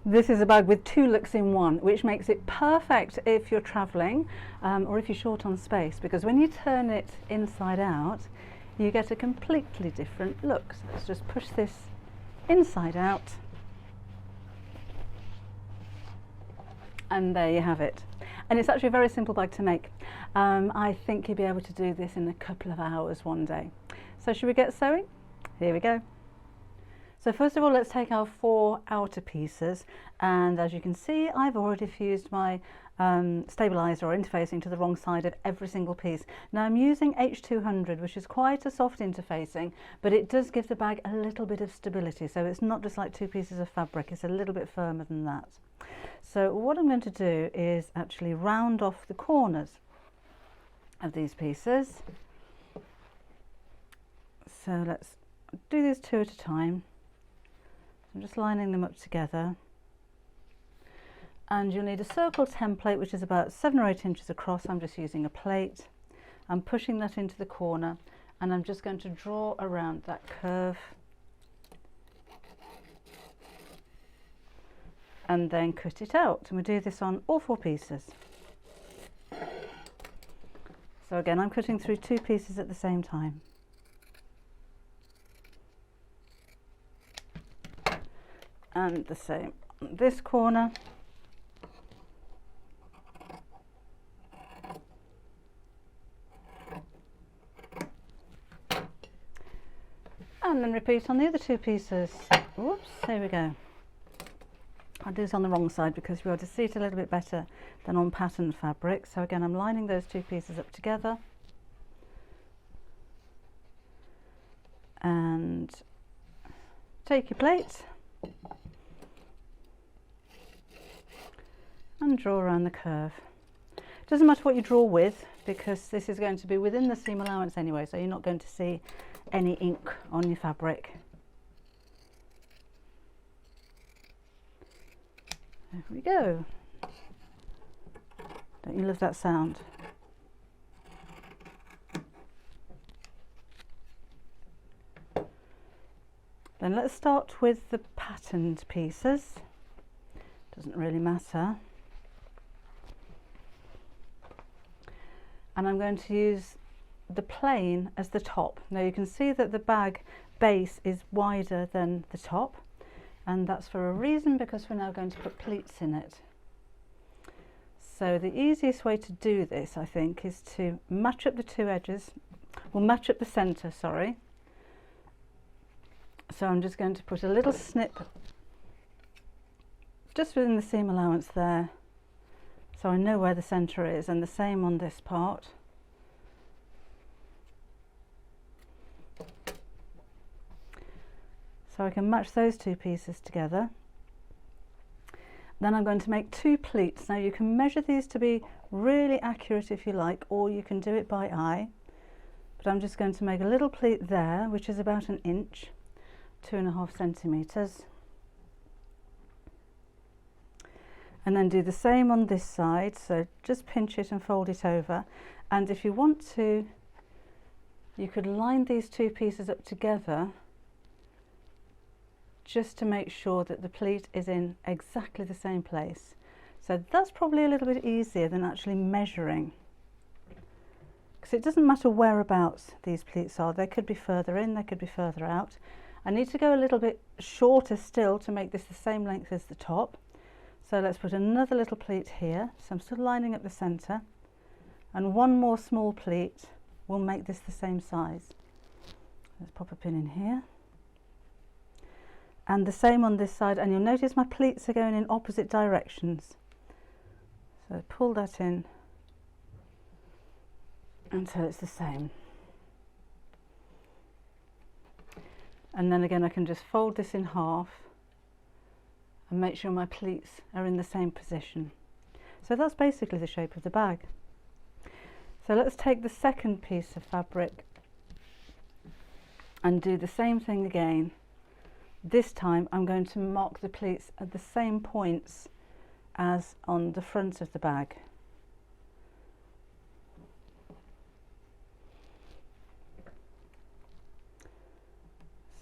This is a bag with two looks in one, which makes it perfect if you're travelling or if you're short on space, because when you turn it inside out, you get a completely different look. So let's just push this inside out, and there you have it. And it's actually a very simple bag to make. I think you'll be able to do this in a couple of hours one day. So should we get sewing? Here we go. So first of all, let's take our 4 outer pieces, and as you can see, I've already fused my stabilizer or interfacing to the wrong side of every single piece. Now I'm using H200, which is quite a soft interfacing, but it does give the bag a little bit of stability, so it's not just like 2 pieces of fabric, it's a little bit firmer than that. So what I'm going to do is actually round off the corners of these pieces. So let's do these 2 at a time. I'm just lining them up together, and you'll need a circle template which is about 7 or 8 inches across. I'm just using a plate. I'm pushing that into the corner, and I'm just going to draw around that curve and then cut it out, and we do this on all 4 pieces. So again, I'm cutting through 2 pieces at the same time. And the same on this corner. And then repeat on the other 2 pieces. Whoops, here we go. I do this on the wrong side because we ought to see it a little bit better than on pattern fabric. So again, I'm lining those 2 pieces up together. And take your plate and draw around the curve. It doesn't matter what you draw with, because this is going to be within the seam allowance anyway, so you're not going to see any ink on your fabric. There we go. Don't you love that sound? Then let's start with the patterned pieces. Doesn't really matter. And I'm going to use the plain as the top. Now you can see that the bag base is wider than the top, and that's for a reason, because we're now going to put pleats in it. So the easiest way to do this, I think, is to match up the 2 edges. We'll match up the centre, sorry. So I'm just going to put a little snip just within the seam allowance there, so I know where the centre is, and the same on this part. So I can match those 2 pieces together. Then I'm going to make 2 pleats. Now you can measure these to be really accurate if you like, or you can do it by eye. But I'm just going to make a little pleat there, which is about 1 inch, 2.5 centimetres. And then do the same on this side, so just pinch it and fold it over. And if you want to, you could line these 2 pieces up together just to make sure that the pleat is in exactly the same place. So that's probably a little bit easier than actually measuring, because it doesn't matter whereabouts these pleats are. They could be further in, they could be further out. I need to go a little bit shorter still to make this the same length as the top. So let's put another little pleat here. So I'm still lining up the centre, and 1 more small pleat will make this the same size. Let's pop a pin in here. And the same on this side, and you'll notice my pleats are going in opposite directions. So pull that in until it's the same. And then again I can just fold this in half and make sure my pleats are in the same position. So that's basically the shape of the bag. So let's take the second piece of fabric and do the same thing again. This time I'm going to mark the pleats at the same points as on the front of the bag.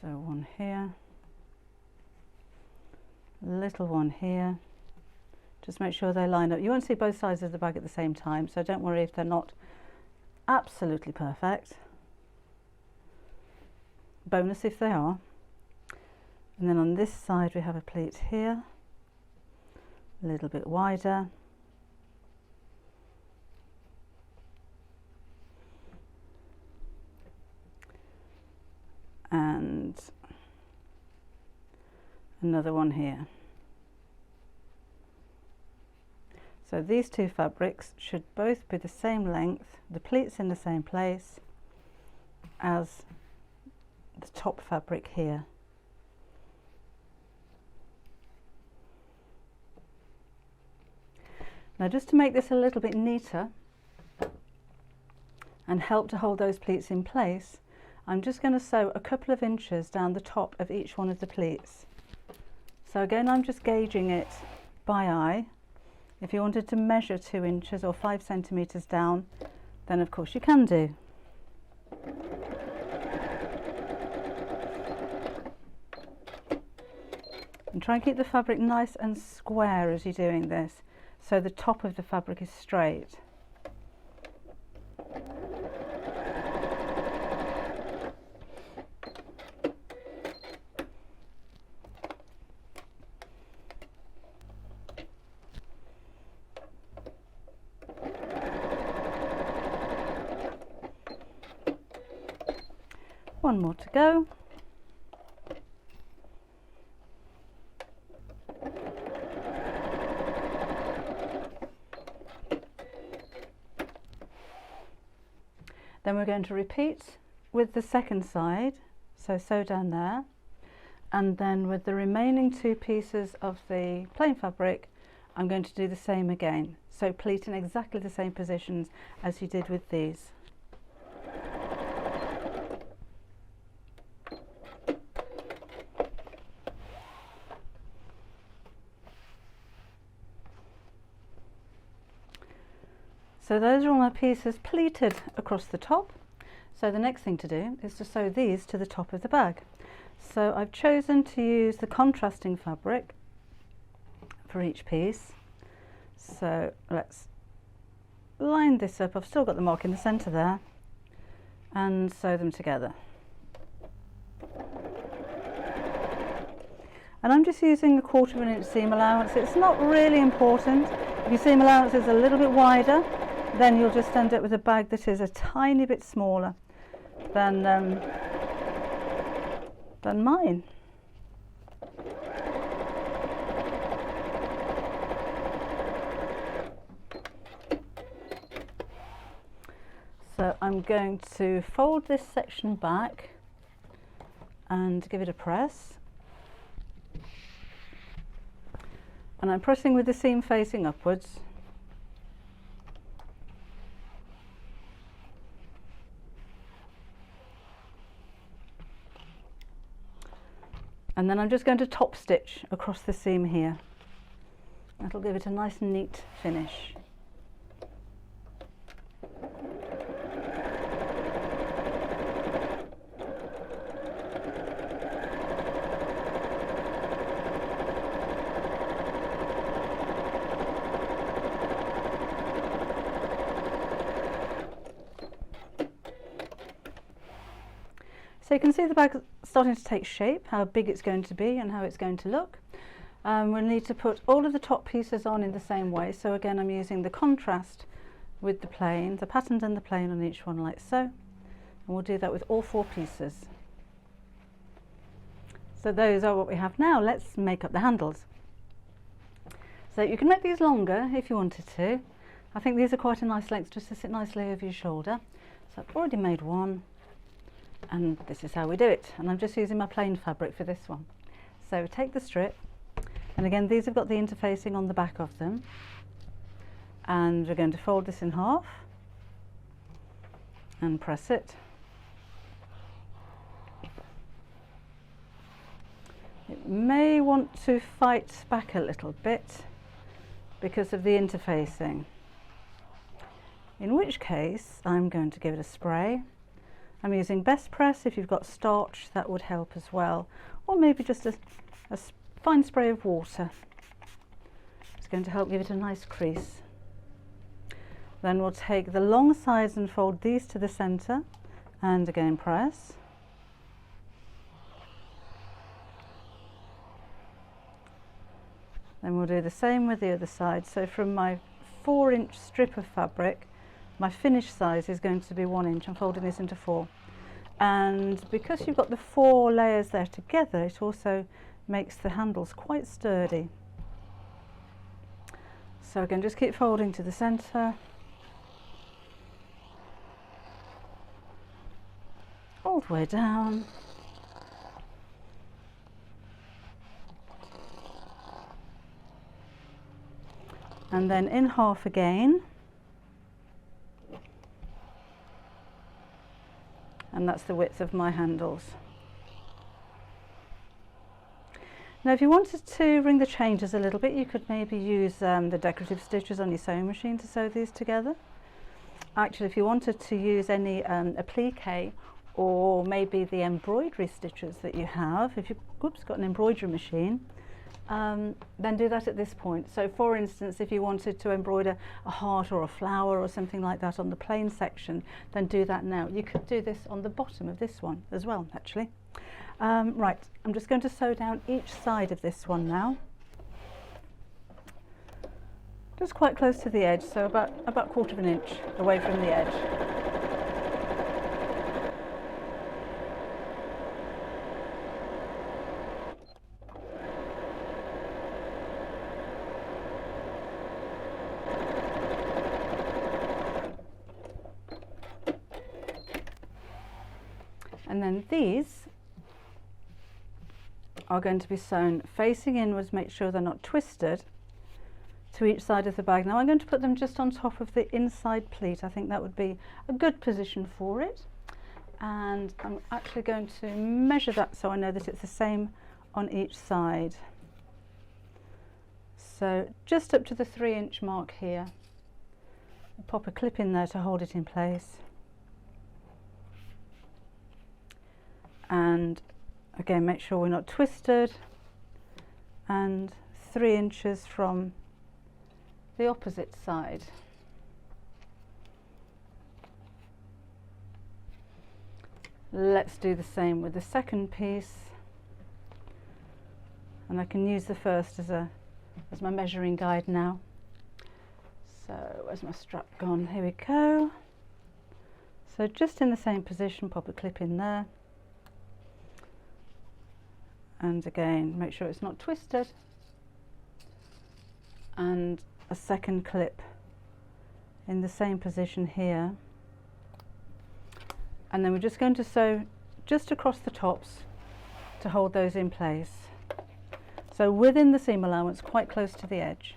So 1 here, little one here. Just make sure they line up. You won't see both sides of the bag at the same time, so don't worry if they're not absolutely perfect. Bonus if they are. And then on this side we have a pleat here, a little bit wider. And another one here. So these two fabrics should both be the same length, the pleats in the same place as the top fabric here. Now, just to make this a little bit neater and help to hold those pleats in place, I'm just going to sew a couple of inches down the top of each one of the pleats. So again, I'm just gauging it by eye. If you wanted to measure 2 inches or 5 centimeters down, then of course you can do. And try and keep the fabric nice and square as you're doing this, so the top of the fabric is straight. One more to go. Then we're going to repeat with the second side, so sew down there, and then with the remaining 2 pieces of the plain fabric I'm going to do the same again, so pleat in exactly the same positions as you did with these. So those are all my pieces pleated across the top. So the next thing to do is to sew these to the top of the bag. So I've chosen to use the contrasting fabric for each piece. So let's line this up. I've still got the mark in the centre there, and sew them together. And I'm just using a 1/4 inch seam allowance. It's not really important. If your seam allowance is a little bit wider, then you'll just end up with a bag that is a tiny bit smaller than mine. So I'm going to fold this section back and give it a press. And I'm pressing with the seam facing upwards. And then I'm just going to top stitch across the seam here. That'll give it a nice neat finish. So you can see the bag starting to take shape, how big it's going to be and how it's going to look. We'll need to put all of the top pieces on in the same way. So again, I'm using the contrast with the plain, the patterned and the plain on each one like so. And we'll do that with all 4 pieces. So those are what we have now. Let's make up the handles. So you can make these longer if you wanted to. I think these are quite a nice length just to sit nicely over your shoulder. So I've already made one. And this is how we do it, and I'm just using my plain fabric for this one. So take the strip, and again these have got the interfacing on the back of them, and we're going to fold this in half and press it. It may want to fight back a little bit because of the interfacing, in which case I'm going to give it a spray. I'm using Best Press. If you've got starch, that would help as well, or maybe just a fine spray of water. It's going to help give it a nice crease. Then we'll take the long sides and fold these to the centre and again press. Then we'll do the same with the other side. So from my 4-inch strip of fabric, my finished size is going to be 1 inch. I'm folding this into 4. And because you've got the 4 layers there together, it also makes the handles quite sturdy. So again, just keep folding to the centre. All the way down. And then in half again. And that's the width of my handles. Now if you wanted to ring the changes a little bit, you could maybe use the decorative stitches on your sewing machine to sew these together. Actually, if you wanted to use any applique or maybe the embroidery stitches that you have, if you've got an embroidery machine, then do that at this point. So for instance, if you wanted to embroider a heart or a flower or something like that on the plain section, then do that now. You could do this on the bottom of this one as well, actually. Right, I'm just going to sew down each side of this one now. Just quite close to the edge, so about 1/4 inch away from the edge. And then these are going to be sewn facing inwards, make sure they're not twisted, to each side of the bag. Now I'm going to put them just on top of the inside pleat. I think that would be a good position for it. And I'm actually going to measure that so I know that it's the same on each side. So just up to the 3-inch mark here. I'll pop a clip in there to hold it in place. And again, make sure we're not twisted, and 3 inches from the opposite side. Let's do the same with the second piece, and I can use the first as my measuring guide now. So where's my strap gone? Here we go. So just in the same position, pop a clip in there. And again, make sure it's not twisted, and a second clip in the same position here. And then we're just going to sew just across the tops to hold those in place. So within the seam allowance, quite close to the edge.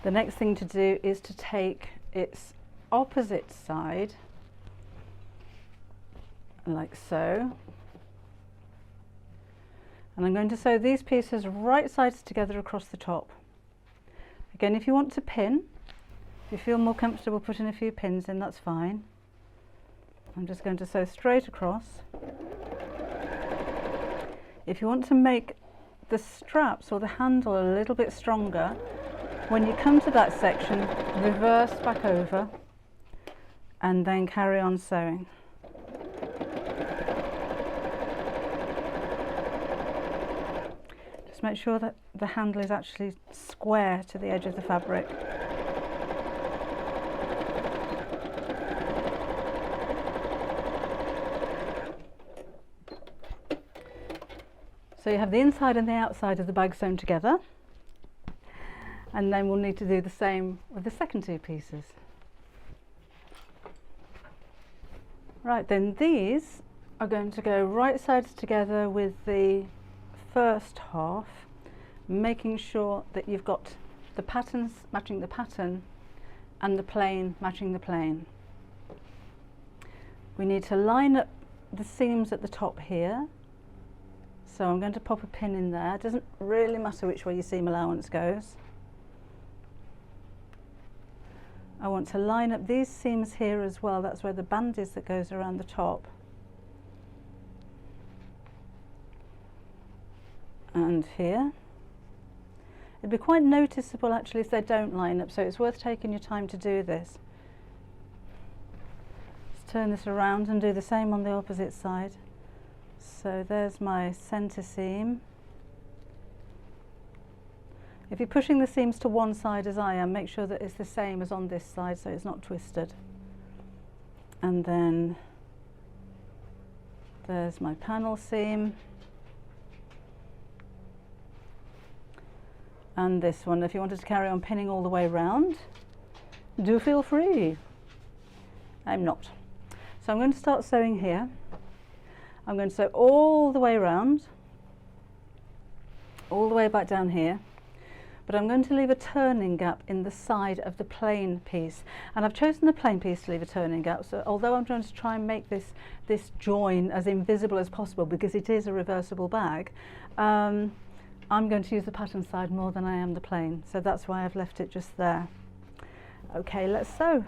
The next thing to do is to take its opposite side, like so, and I'm going to sew these pieces right sides together across the top. Again, if you want to pin, if you feel more comfortable putting a few pins in, that's fine. I'm just going to sew straight across. If you want to make the straps or the handle a little bit stronger, when you come to that section, reverse back over and then carry on sewing. Just make sure that the handle is actually square to the edge of the fabric. So you have the inside and the outside of the bag sewn together. And then we'll need to do the same with the second 2 pieces. Right, then these are going to go right sides together with the first half, making sure that you've got the patterns matching the pattern and the plain matching the plain. We need to line up the seams at the top here, so I'm going to pop a pin in there. It doesn't really matter which way your seam allowance goes. I want to line up these seams here as well. That's where the band is that goes around the top. And here. It'd be quite noticeable actually if they don't line up, so it's worth taking your time to do this. Just turn this around and do the same on the opposite side. So there's my centre seam. If you're pushing the seams to one side as I am, make sure that it's the same as on this side so it's not twisted. And then there's my panel seam. And this one, if you wanted to carry on pinning all the way round, do feel free. I'm not. So I'm going to start sewing here. I'm going to sew all the way around, all the way back down here, but I'm going to leave a turning gap in the side of the plain piece. And I've chosen the plain piece to leave a turning gap, so although I'm trying to try and make this join as invisible as possible because it is a reversible bag, I'm going to use the pattern side more than I am the plain, so that's why I've left it just there. Okay, let's sew.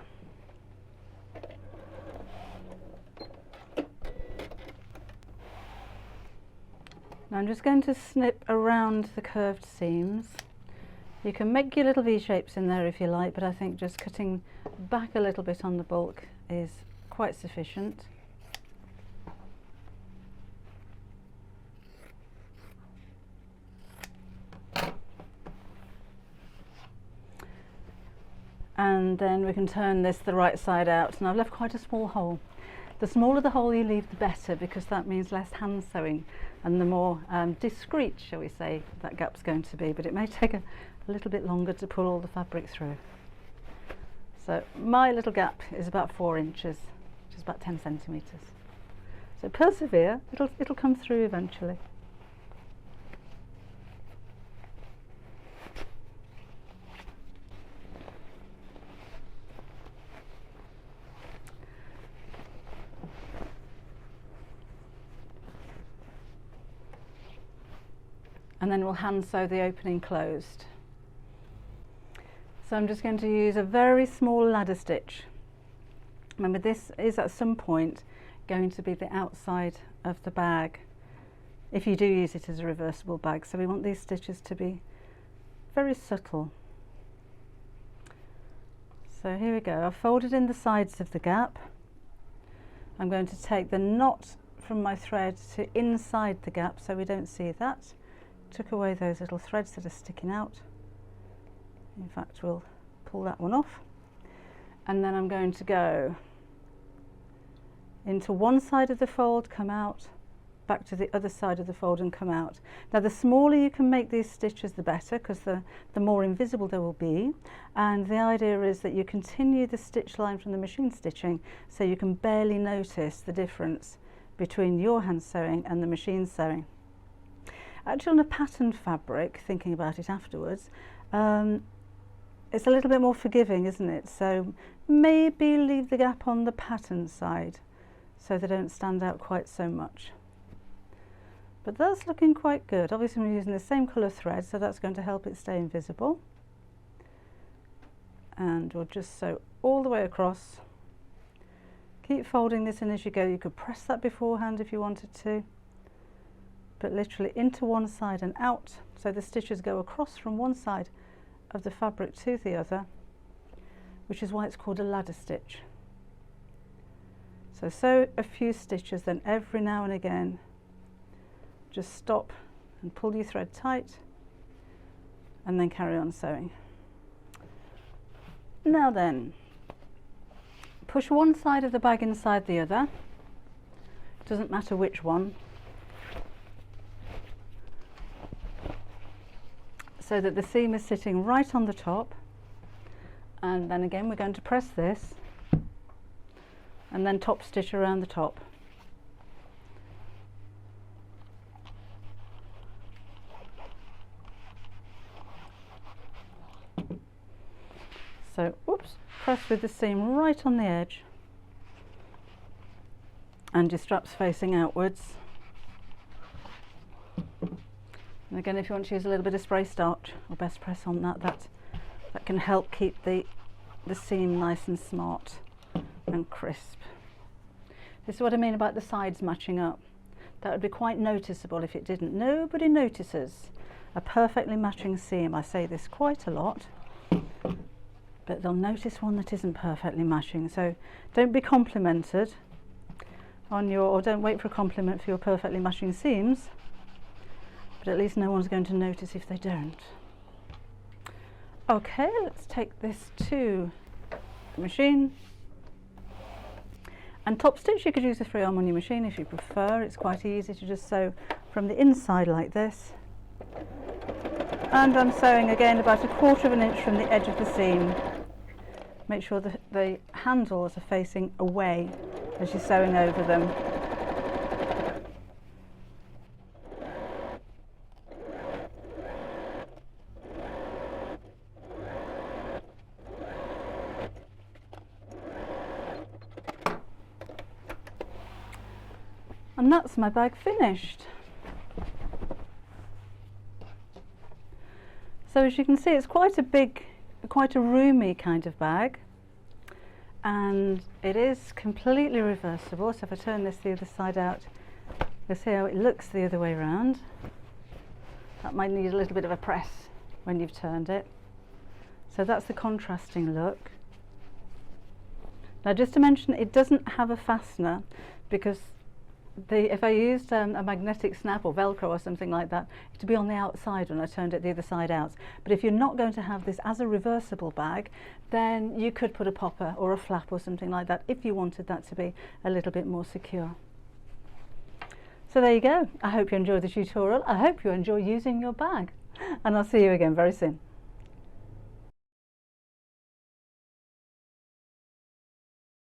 Now I'm just going to snip around the curved seams. You can make your little V shapes in there if you like, but I think just cutting back a little bit on the bulk is quite sufficient. And then we can turn this the right side out, and I've left quite a small hole. The smaller the hole you leave, the better, because that means less hand sewing, and the more discreet, shall we say, that gap's going to be, but it may take a little bit longer to pull all the fabric through. So my little gap is about 4 inches, which is about 10 centimetres. So persevere, it'll come through eventually. And then we'll hand sew the opening closed. So I'm just going to use a very small ladder stitch. Remember, this is at some point going to be the outside of the bag if you do use it as a reversible bag, so we want these stitches to be very subtle. So here we go, I've folded in the sides of the gap. I'm going to take the knot from my thread to inside the gap so we don't see that. Took away those little threads that are sticking out. In fact, we'll pull that one off, and then I'm going to go into one side of the fold, come out, back to the other side of the fold and come out. Now the smaller you can make these stitches the better, because the more invisible they will be, and the idea is that you continue the stitch line from the machine stitching so you can barely notice the difference between your hand sewing and the machine sewing. Actually, on a patterned fabric, thinking about it afterwards, it's a little bit more forgiving, isn't it? So maybe leave the gap on the pattern side so they don't stand out quite so much. But that's looking quite good. Obviously we're using the same colour thread, so that's going to help it stay invisible. And we'll just sew all the way across. Keep folding this in as you go. You could press that beforehand if you wanted to, but literally into one side and out, so the stitches go across from one side of the fabric to the other, which is why it's called a ladder stitch. So sew a few stitches, then every now and again just stop and pull your thread tight, and then carry on sewing. Now then, push one side of the bag inside the other, doesn't matter which one, so that the seam is sitting right on the top, and then again we're going to press this and then top stitch around the top. So, oops, press with the seam right on the edge and your straps facing outwards. And again, if you want to use a little bit of spray starch or best press on that, that can help keep the seam nice and smart and crisp. This is what I mean about the sides matching up. That would be quite noticeable if it didn't. Nobody notices a perfectly matching seam. I say this quite a lot, but they'll notice one that isn't perfectly matching. So don't be complimented on your, or don't wait for a compliment for your perfectly matching seams, but at least no one's going to notice if they don't. Okay, let's take this to the machine. And top stitch, you could use a 3-arm on your machine if you prefer. It's quite easy to just sew from the inside like this. And I'm sewing again about 1/4 inch from the edge of the seam. Make sure that the handles are facing away as you're sewing over them. And that's my bag finished. So as you can see, it's quite a big, quite a roomy kind of bag, and it is completely reversible. So if I turn this the other side out, you'll see how it looks the other way around. That might need a little bit of a press when you've turned it. So that's the contrasting look. Now just to mention, it doesn't have a fastener, because if I used a magnetic snap or Velcro or something like that, it would be on the outside when I turned it the other side out. But if you're not going to have this as a reversible bag, then you could put a popper or a flap or something like that if you wanted that to be a little bit more secure. So there you go. I hope you enjoyed the tutorial. I hope you enjoy using your bag, and I'll see you again very soon.